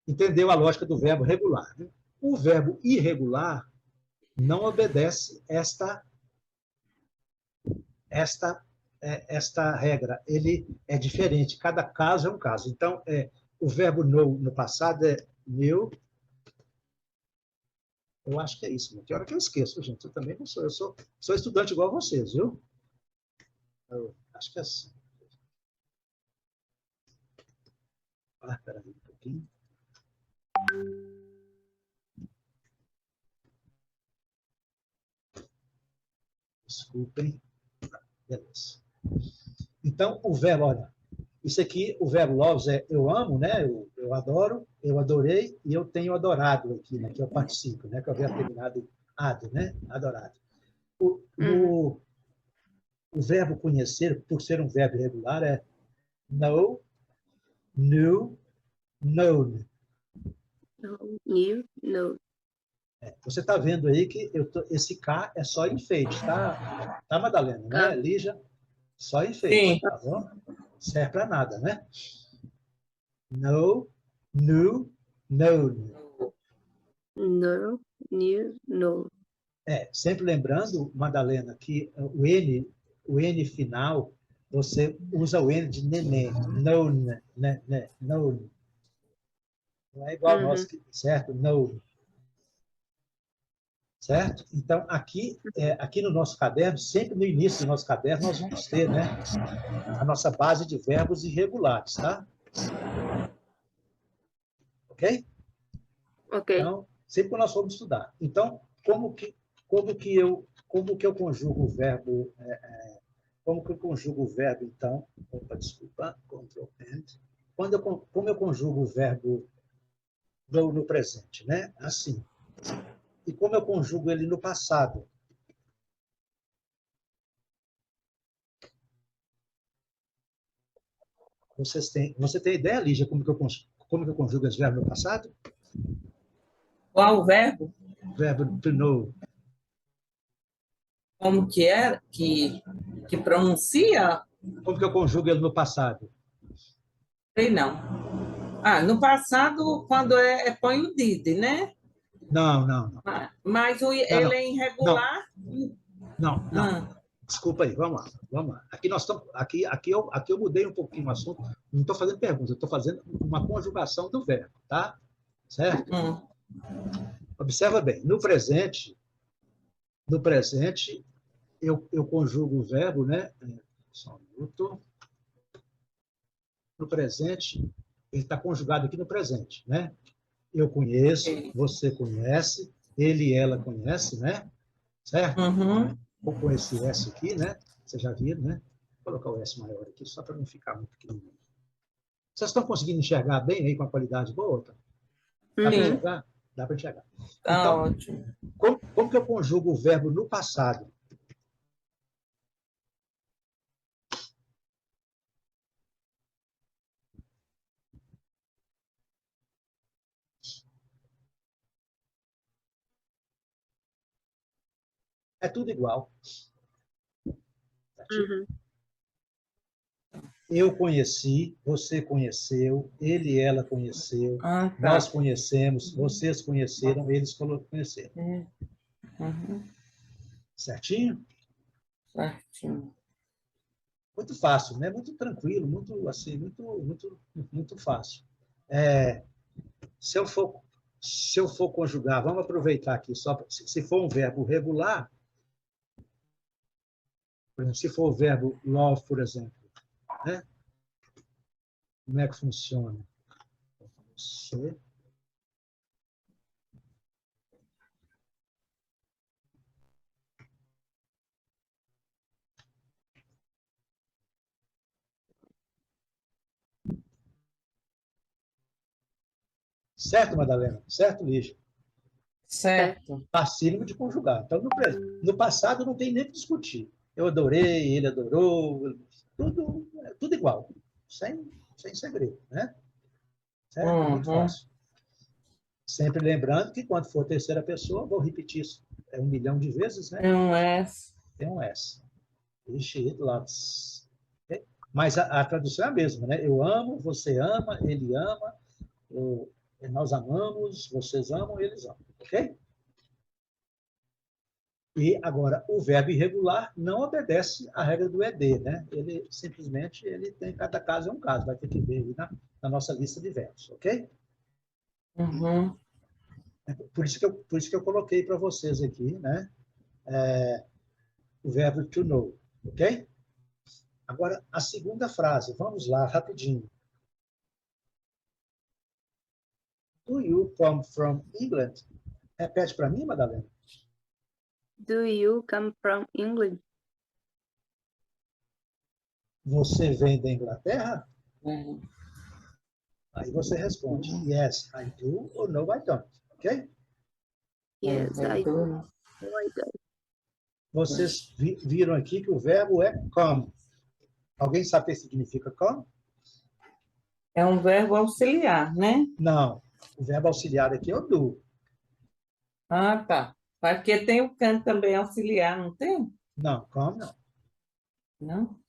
Entendeu a lógica do verbo regular, né? O verbo irregular não obedece esta regra. Ele é diferente. Cada caso é um caso. Então, o verbo know no passado é knew. Eu acho que é isso. Tem hora que eu esqueço, gente. Eu também não sou. Eu sou estudante igual a vocês, viu? Eu acho que é assim. Peraí um pouquinho. Desculpem. Beleza. Então, o verbo, olha, isso aqui, o verbo loves é eu amo, né? Eu adoro, eu adorei e eu tenho adorado aqui, né? Que eu participo, né? Que é o verbo terminado ad, né? Adorado. O verbo conhecer, por ser um verbo irregular, é know, knew, known. New, no. Você está vendo aí que esse K é só enfeite, tá? Tá, Madalena, né? Lígia, só enfeite, Sim. tá bom? Serve para nada, né? Know, knew, known. No, new, no. Sempre lembrando, Madalena, que o N final, você usa o N de neném. Known, né? Known. Não é igual nós, certo? Known. Certo? Então, aqui no nosso caderno, sempre no início do nosso caderno, nós vamos ter, né, a nossa base de verbos irregulares, tá? Ok? Ok. Então, sempre que nós formos estudar. Então, como que eu conjugo o verbo, como que eu conjugo o verbo, então, desculpa, Ctrl End, como eu conjugo o verbo no presente, né? Assim. E como eu conjugo ele no passado? Você tem ideia, Lígia, como que eu conjugo esse verbo no passado? Qual o verbo? Verbo to know. Como que é? Que pronuncia? Como que eu conjugo ele no passado? Sei não. Ah, no passado, quando põe o did, né? Não, não, não. Mas Não, ele não. é Não, irregular. não, não. Ah, Desculpa aí, vamos lá, vamos lá. Aqui nós estamos, aqui eu mudei um pouquinho o assunto. Não estou fazendo pergunta, eu estou fazendo uma conjugação do verbo, tá? Certo? Observa bem. No presente, eu conjugo o verbo, né? Só um minuto. No presente, ele está conjugado aqui no presente, né? Eu conheço, ok. você conhece, ele e ela conhece, né? Certo? Uhum. Ou com esse S aqui, né? Vocês já viram, né? Vou colocar o S maior aqui, só para não ficar muito pequenininho. Vocês estão conseguindo enxergar bem aí com a qualidade boa? Tá? Dá para Sim, enxergar? Dá para enxergar. tá Então, ótimo. como que eu conjugo o verbo no passado? É tudo igual. Certinho? Uhum. Eu conheci, você conheceu, ele e ela conheceu, Ah, nós tá. conhecemos, vocês conheceram, eles conheceram. Uhum. Certinho? Certinho. Muito fácil, né? Muito tranquilo, muito assim, muito fácil. Se eu for, se eu for conjugar, vamos aproveitar aqui, só se for um verbo regular, por exemplo, se for o verbo love, por exemplo, né? Como é que funciona? Você, certo, Madalena? Certo, Lígia? Certo. Facílimo de conjugar. Então, no passado não tem nem o que discutir. Eu adorei, ele adorou, tudo igual, sem segredo, né? Certo? É muito Uhum. fácil. Sempre lembrando que quando for terceira pessoa, vou repetir isso 1 milhão de vezes, né? Não é. Tem um S. Ixi, loves. Ok? Mas a tradução é a mesma, né? Eu amo, você ama, ele ama, nós amamos, vocês amam, eles amam. Ok? E agora, o verbo irregular não obedece à regra do ED, né? Ele simplesmente tem, cada caso é um caso, vai ter que ver aí na nossa lista de verbos, ok? Uhum. Por isso que eu coloquei para vocês aqui, né? O verbo to know, ok? Agora, a segunda frase, vamos lá, rapidinho. Do you come from England? Repete para mim, Madalena. Do you come from England? Você vem da Inglaterra? Uhum. Aí você responde, Uhum. yes, I do, ou no, I don't, ok? Yes, I do. I do. Vocês viram aqui que o verbo é come. Alguém sabe o que significa come? É um verbo auxiliar, né? Não. O verbo auxiliar aqui é o do. Ah, tá. Porque tem o can também auxiliar, não tem? Não, come não. Não?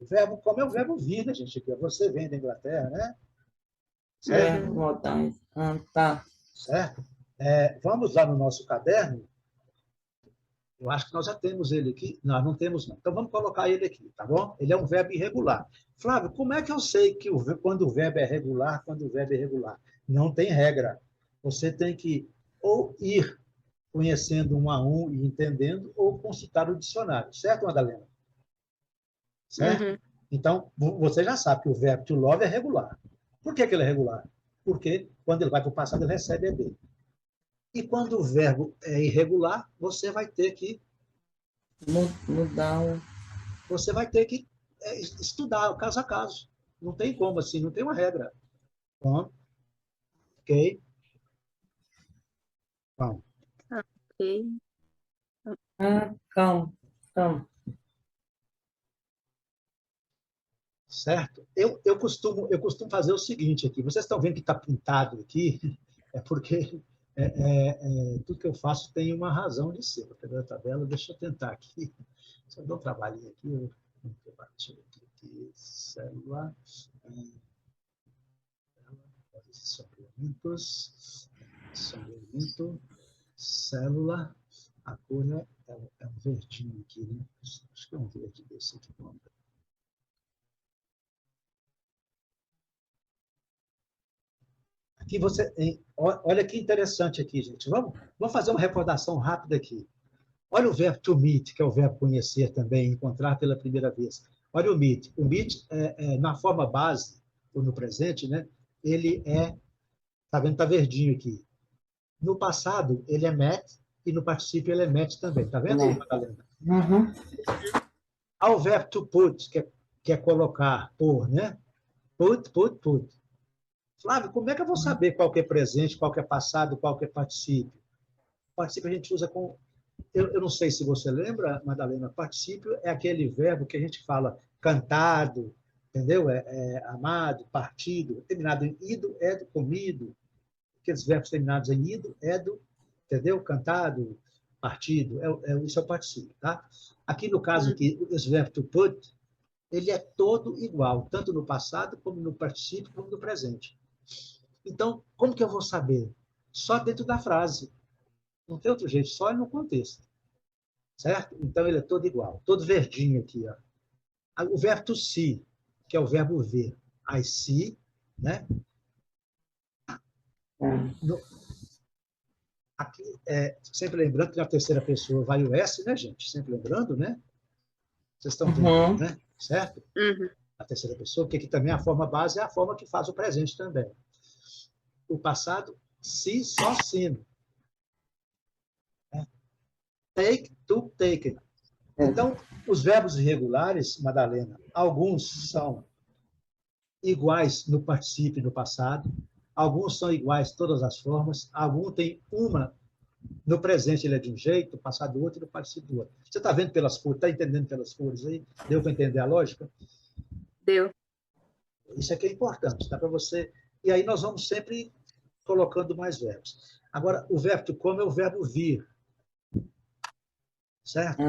O verbo come é o verbo vir, né, gente? Você vem da Inglaterra, né? Certo? Verbo Uhum. modais. Ah, tá. Certo? Vamos lá no nosso caderno. Eu acho que nós já temos ele aqui. Não, não temos não. Então vamos colocar ele aqui, tá bom? Ele é um verbo irregular. Flávio, como é que eu sei que quando o verbo é regular, quando o verbo é irregular? Não tem regra. Você tem que ou ir conhecendo um a um e entendendo, ou consultar o dicionário. Certo, Madalena? Certo? Uhum. Então, você já sabe que o verbo to love é regular. Por que ele é regular? Porque quando ele vai para o passado, ele recebe ED. E quando o verbo é irregular, Mudar o. você vai ter que estudar caso a caso. Não tem como assim, não tem uma regra. Bom, ok? Bom, Ok. Ah, calma, calma. certo? Eu costumo fazer o seguinte aqui. Vocês estão vendo que está pintado aqui? É porque tudo que eu faço tem uma razão de ser. Vou pegar a tabela, deixa eu tentar aqui. Se eu dou um trabalhinho aqui, deixa eu ver aqui, célula, sombreamento, célula, a cor é um verdinho aqui, né? Acho que é um verde desse aqui. Aqui olha que interessante aqui, gente. Vamos fazer uma recordação rápida aqui. Olha o verbo to meet, que é o verbo conhecer também, encontrar pela primeira vez. Olha o meet. O meet, na forma base, ou no presente, né? Ele está vendo, está verdinho aqui. No passado, ele é met, e no particípio ele é met também. Está vendo aí, Madalena? Uhum. Ao verbo to put, que é colocar, pôr, né? Put. Flávio, como é que eu vou saber qual que é presente, qual que é passado, qual que é particípio? Particípio a gente usa com... Eu não sei se você lembra, Madalena, particípio é aquele verbo que a gente fala cantado, entendeu? Amado, partido, terminado em ido, edo, comido. Aqueles verbos terminados em ido, edo, entendeu? Cantado, partido, isso é o particípio, tá? Aqui no caso aqui, esse verbo to put, ele é todo igual, tanto no passado, como no particípio, como no presente. Então, como que eu vou saber? Só dentro da frase. Não tem outro jeito, só no contexto. Certo? Então, ele é todo igual, todo verdinho aqui. Ó. O verbo to see, que é o verbo ver. I see, né? Aqui, sempre lembrando que na terceira pessoa vai o S, né, gente? Sempre lembrando, né? Vocês estão vendo, né? Certo? Uhum. A terceira pessoa, porque aqui também a forma base é a forma que faz o presente também. O passado, se, só sendo. Take, took, taken. Então, os verbos irregulares, Madalena, alguns são iguais no particípio e no passado, alguns são iguais todas as formas, alguns tem uma, no presente ele é de um jeito, no passado outro e no particípio do outro. Você está vendo pelas cores, está entendendo pelas cores aí? Deu para entender a lógica? Deu. Isso aqui é importante, tá? Para você. E aí nós vamos sempre colocando mais verbos. Agora, o verbo to come é o verbo vir. Certo?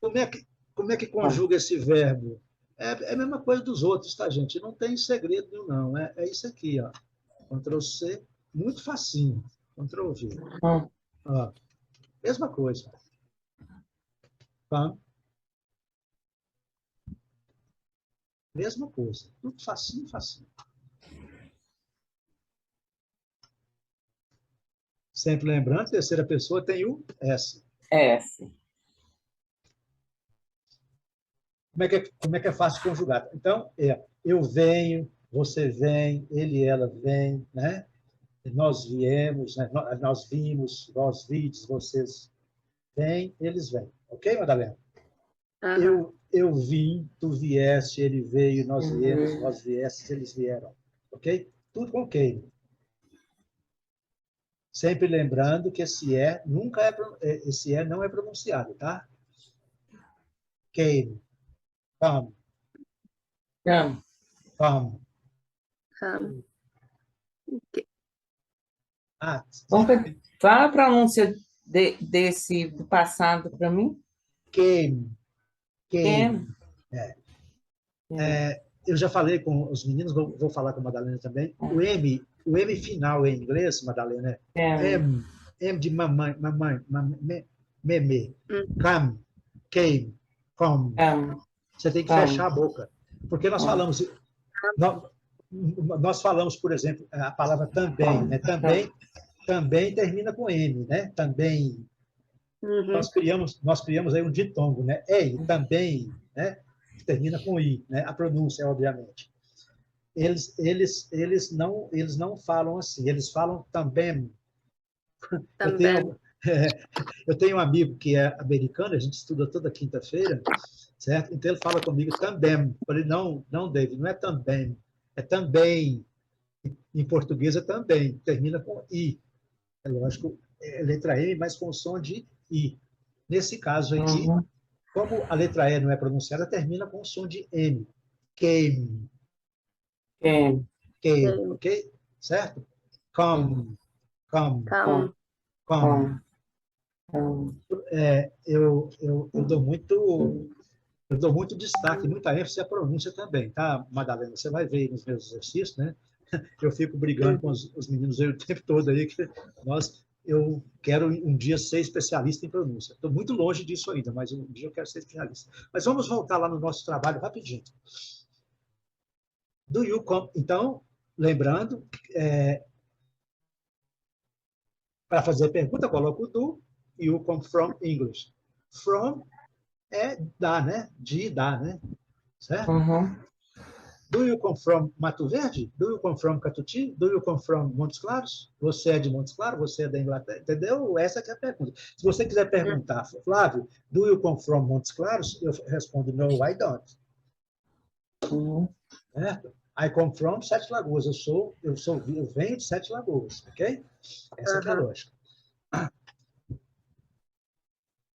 Como é que conjuga esse verbo? É a mesma coisa dos outros, tá, gente? Não tem segredo nenhum, não. É isso aqui, ó. Ctrl C, muito facinho. Ctrl V. Ó, mesma coisa. Come. Mesma coisa. Tudo facinho, facinho. Sempre lembrando, terceira pessoa tem o S. S. Como é que é fácil conjugar? Então, eu venho, você vem, ele e ela vem, né? Nós viemos, né? Nós vimos, vós vides, vocês vêm, eles vêm. Ok, Madalena? Uhum. Eu vim, tu vieste, ele veio, nós viemos, vós viestes, eles vieram. Ok? Tudo com ok. Sempre lembrando que esse esse não é pronunciado, tá? Came, come, Come. come. Okay. Fala a pronúncia desse do passado para mim. Came. Eu já falei com os meninos, vou falar com a Madalena também. O M final em inglês, Madalena, é M de mamãe, meme. Come, came, come. Você tem que fechar a boca. Porque nós falamos, por exemplo, a palavra também, né? Também termina com M, né? Também. Uhum. Nós criamos aí um ditongo, né? Ei, também, né? Termina com I, né? A pronúncia, obviamente. Eles não falam assim, eles falam também. Também. Eu tenho um amigo que é americano, a gente estuda toda quinta-feira, certo? Então ele fala comigo também. Eu falei, não, David, não é também, é também. Em português é também, termina com I. É lógico, é letra M, mas com som de I. Nesse caso aqui, Como a letra E não é pronunciada, termina com o som de M. Came, Came. came, ok? Certo? Come, come, Come. come. Come. Eu dou muito destaque, muita ênfase à pronúncia também, tá, Madalena? Você vai ver aí nos meus exercícios, né? Eu fico brigando com os meninos aí o tempo todo aí, que eu quero um dia ser especialista em pronúncia. Estou muito longe disso ainda, mas um dia eu quero ser especialista. Mas vamos voltar lá no nosso trabalho rapidinho. Do you come? Então, lembrando, para fazer pergunta, coloco o do, you come from English. From é da, né? De dar, né? Certo? Uhum. Do you come from Mato Verde? Do you come from Catuti? Do you come from Montes Claros? Você é de Montes Claros? Você é da Inglaterra? Entendeu? Essa que é a pergunta. Se você quiser perguntar, Flávio, do you come from Montes Claros? Eu respondo, no, I don't. Uhum. Certo? I come from Sete Lagoas. Eu venho de Sete Lagoas, ok? Essa que é a lógica.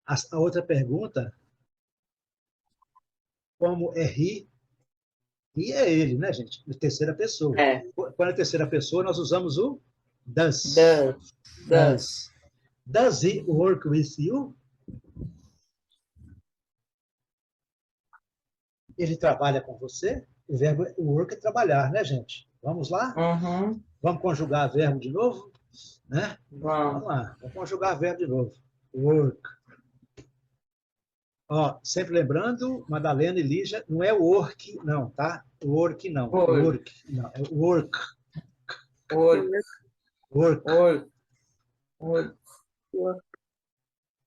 A outra pergunta, como é he? He é ele, né, gente? Terceira pessoa. É. Quando é terceira pessoa, nós usamos o does. Does. Does. Does he work with you? Ele trabalha com você? O verbo work é trabalhar, né, gente? Vamos lá? Uhum. Vamos conjugar verbo de novo? Né? Vamos Vamos. lá, vamos conjugar verbo de novo. Work. Ó, sempre lembrando, Madalena e Lígia, não é work, não, tá? Work, não. Work. Não, é work. Work. Work. Work. Work. Work.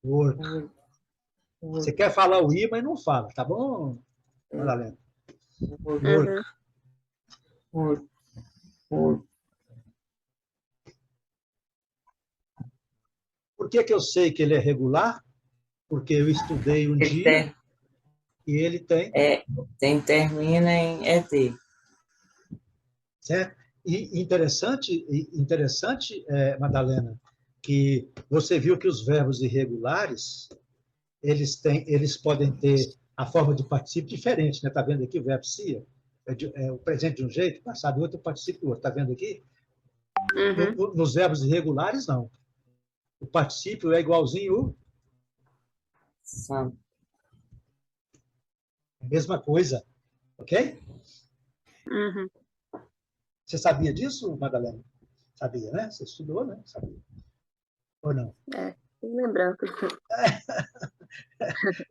Work. Você quer falar o I, mas não fala, tá bom, Madalena? Work. Work. Work. Por que eu sei que ele é regular? Porque eu estudei um dia e ele tem. Termina em ED. Certo? E interessante, Madalena, que você viu que os verbos irregulares, eles podem ter a forma de particípio diferente, né? Está vendo aqui o verbo ser? É o presente de um jeito, passado outro, o particípio do outro. Está vendo aqui? Nos verbos irregulares, não. O particípio é igualzinho a mesma coisa, ok? Você sabia disso, Madalena? Sabia, né? Você estudou, né? Sabia. Ou não? Lembrando.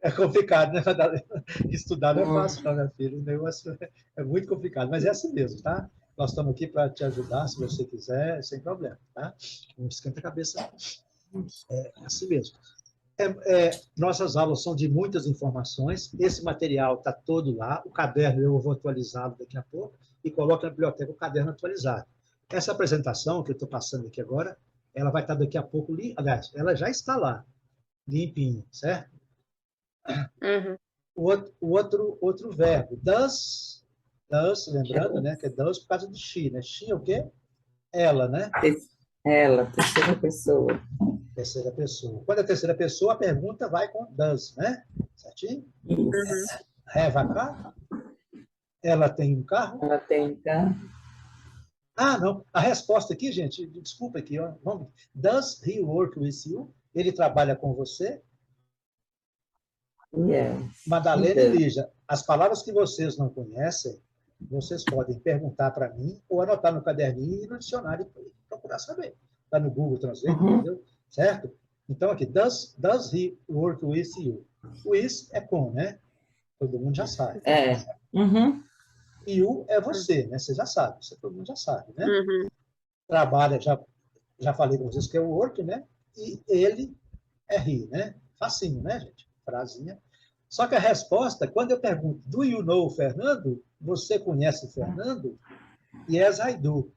É complicado, né, Madalena? Estudar não é fácil, não, minha filha. O negócio é muito complicado, mas é assim mesmo, tá? Nós estamos aqui para te ajudar, se você quiser, sem problema, tá? Não esquenta a cabeça. É assim mesmo. Nossas aulas são de muitas informações. Esse material está todo lá. O caderno eu vou atualizá-lo daqui a pouco e coloco na biblioteca o caderno atualizado. Essa apresentação que eu estou passando aqui agora, ela vai estar daqui a pouco, aliás, ela já está lá, limpinha, certo? O outro verbo, does, lembrando, né, que é does por causa do she, né? She é o quê? Ela, né? Ela, terceira pessoa. Terceira pessoa. Quando é terceira pessoa, a pergunta vai com does, né? Certinho? Have a car? Ela tem um carro? Ela tem carro? Ah, não. A resposta aqui, gente, desculpa aqui, ó. Vamos. Does he work with you? Ele trabalha com você? Yes. Madalena e Lígia, as palavras que vocês não conhecem, vocês podem perguntar para mim ou anotar no caderninho e no dicionário e procurar saber. Está no Google Translate, entendeu? Certo? Então, aqui, does he work with you? With é com, né? Todo mundo já sabe. You é você, né? Você já sabe, isso todo mundo já sabe, né? Trabalha, já falei com vocês que é o work, né? E ele é he, né? Facinho, né, gente? Frasinha. Só que a resposta, quando eu pergunto, do you know Fernando? Você conhece o Fernando? Yes, I do.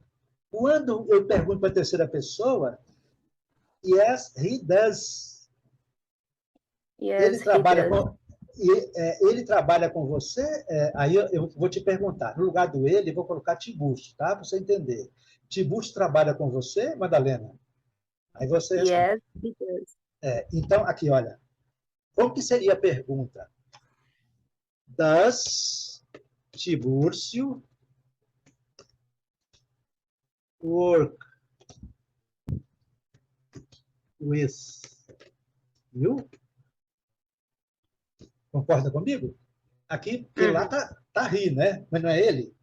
Quando eu pergunto para a terceira pessoa, yes, he does. Yes, ele trabalha com você? Aí eu vou te perguntar. No lugar do ele, eu vou colocar Tiburcio, tá? Para você entender. Tiburcio trabalha com você, Madalena? Aí você responde. Yes, he does. Então, aqui, olha. Como que seria a pergunta? Does Tiburcio work with you? Concorda comigo? Aqui, porque lá tá he, né? Mas não é ele.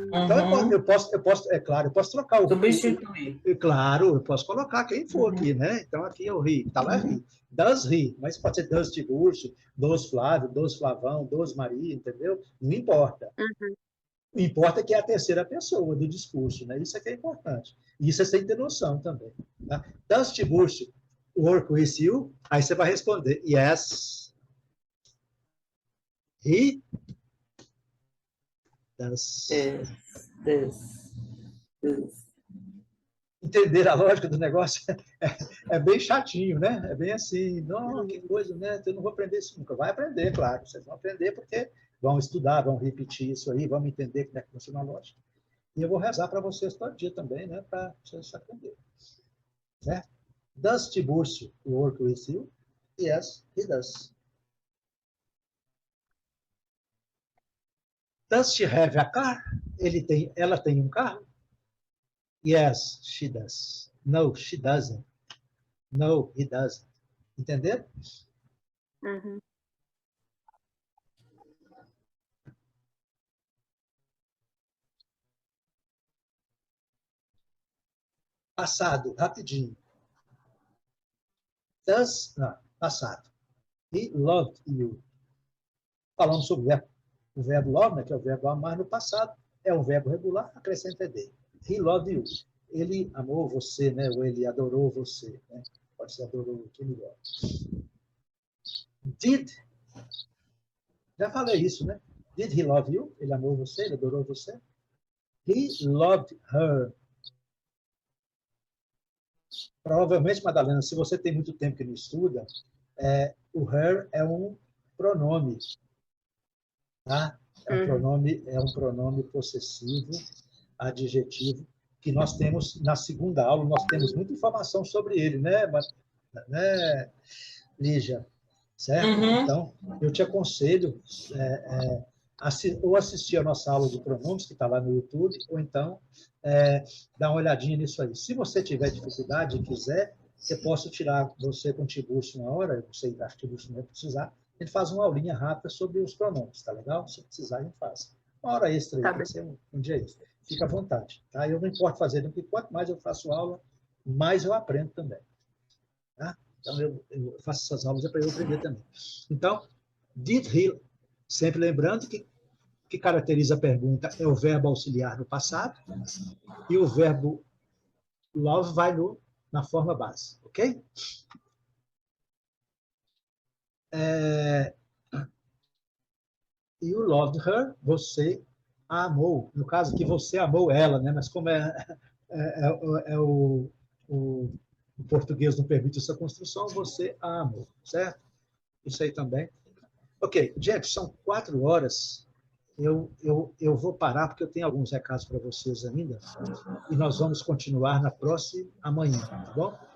Então, eu posso, é claro, eu posso trocar o... Substituir. Claro, eu posso colocar quem for aqui, né? Então, aqui é o he, tá lá he. Does he, mas pode ser does Tiburcio, does Flávio, does Flavão, does Maria, entendeu? Não importa. O importa é que é a terceira pessoa do discurso, né? Isso é que é importante. E isso é sem ter noção também. Tá? Does Tiburcio work with you? Aí você vai responder, yes, he does. Entender a lógica do negócio é bem chatinho, né? É bem assim, não, que coisa, né? Eu não vou aprender isso nunca. Vai aprender, claro. Vocês vão aprender porque vão estudar, vão repetir isso aí, vão entender como é que funciona a lógica. E eu vou rezar para vocês todo dia também, né? Para vocês aprenderem. Certo? Does Tiburcio work with you? Yes, he does. Does she have a car? Ela tem um carro? Yes, she does. No, she doesn't. No, he doesn't. Entenderam? Passado, rapidinho. Passado. He loved you. Falamos sobre o verbo love, né, que é o verbo amar no passado. É um verbo regular, acrescenta ed. He loved you. Ele amou você, né? Ou ele adorou você. Né? Pode ser adorou, que melhor. Did. Já falei isso, né? Did he love you? Ele amou você, ele adorou você. He loved her. Provavelmente, Madalena, se você tem muito tempo que não estuda, o her é um pronome. Tá? É um pronome possessivo, adjetivo, que nós temos na segunda aula, nós temos muita informação sobre ele, né, Lígia? Certo? Então, eu te aconselho ou assistir a nossa aula de pronomes, que está lá no YouTube, ou então dar uma olhadinha nisso aí. Se você tiver dificuldade e quiser, eu posso tirar você com o Tiburcio uma hora, eu sei que o Tiburcio não vai precisar, a gente faz uma aulinha rápida sobre os pronomes, tá legal? Se precisar, a gente faz. Uma hora extra aí, tá, tem que ser um dia extra. Fica à vontade, tá? Eu não importo fazer, porque quanto mais eu faço aula, mais eu aprendo também. Tá? Então, eu faço essas aulas para eu aprender também. Então, did he, sempre lembrando que caracteriza a pergunta é o verbo auxiliar no passado e o verbo love vai na forma base, ok? You loved her, você a amou. No caso que você amou ela, né? Mas como o português não permite essa construção, você a amou, certo? Isso aí também. Ok, gente, são 4 horas. Eu vou parar porque eu tenho alguns recados para vocês ainda e nós vamos continuar na próxima amanhã, tá bom?